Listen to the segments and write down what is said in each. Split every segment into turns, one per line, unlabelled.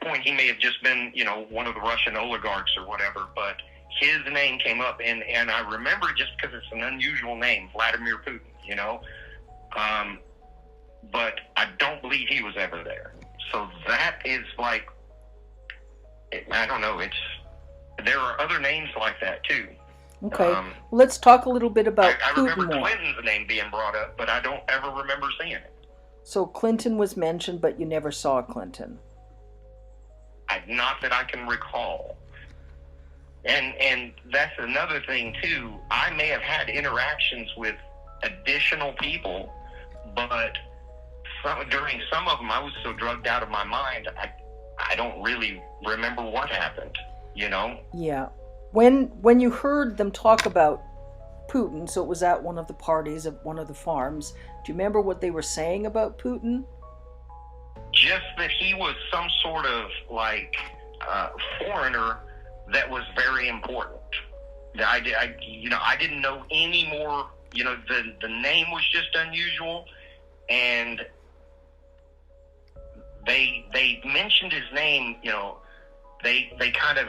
that point, he may have just been, one of the Russian oligarchs or whatever, but his name came up, and I remember just because it's an unusual name, Vladimir Putin, but I don't believe he was ever there. So that is like, I don't know, there are other names like that too.
Okay, let's talk a little bit about
I
Putin
remember
more.
Clinton's name being brought up, but I don't ever remember seeing it.
So Clinton was mentioned, but you never saw Clinton.
Not that I can recall. And that's another thing too. I may have had interactions with additional people, but during some of them I was so drugged out of my mind, I don't really remember what happened,
Yeah. When you heard them talk about Putin, so it was at one of the parties at one of the farms, do you remember what they were saying about Putin?
Just that he was some sort of foreigner that was very important. I didn't know any more. The name was just unusual, and they mentioned his name. They kind of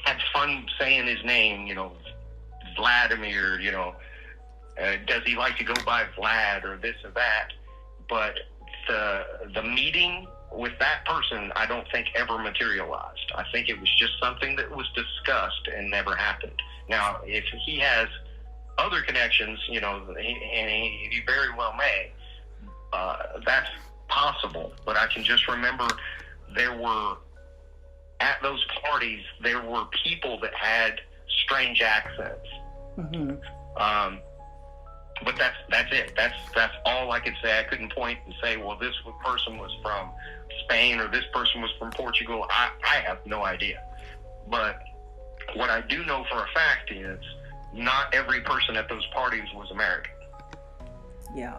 had fun saying his name. Vladimir. Does he like to go by Vlad or this or that? But the meeting with that person, I don't think ever materialized. I think it was just something that was discussed and never happened. Now, if he has other connections, and he very well may, that's possible. But I can just remember at those parties, there were people that had strange accents.
Mm-hmm.
But that's it. That's all I could say. I couldn't point and say, well, this person was from Spain or this person was from Portugal. I have no idea. But what I do know for a fact is not every person at those parties was American.
Yeah.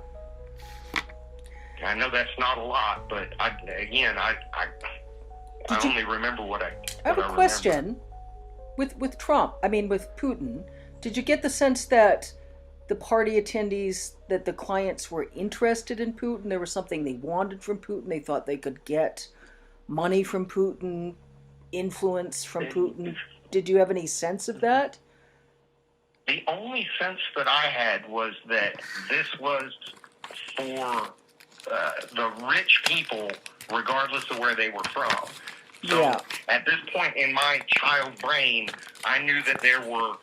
I know that's not a lot, but I only remember what I
have a question. With Putin, did you get the sense that the party attendees, that the clients were interested in Putin? There was something they wanted from Putin. They thought they could get money from Putin, influence from Putin. Did you have any sense of that?
The only sense that I had was that this was for the rich people, regardless of where they were from. So At this point in my child brain, I knew that there were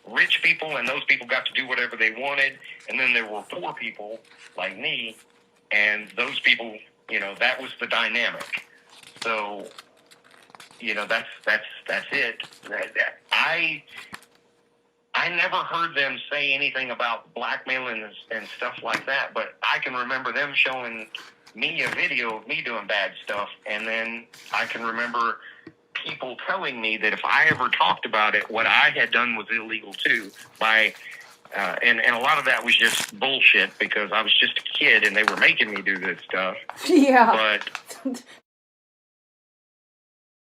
rich people, and those people got to do whatever they wanted, and then there were poor people like me, and those people, that was the dynamic. So, that's it. I never heard them say anything about blackmailing and stuff like that, but I can remember them showing me a video of me doing bad stuff, and then I can remember people telling me that if I ever talked about it, what I had done was illegal too. And a lot of that was just bullshit because I was just a kid and they were making me do this stuff.
Yeah.
But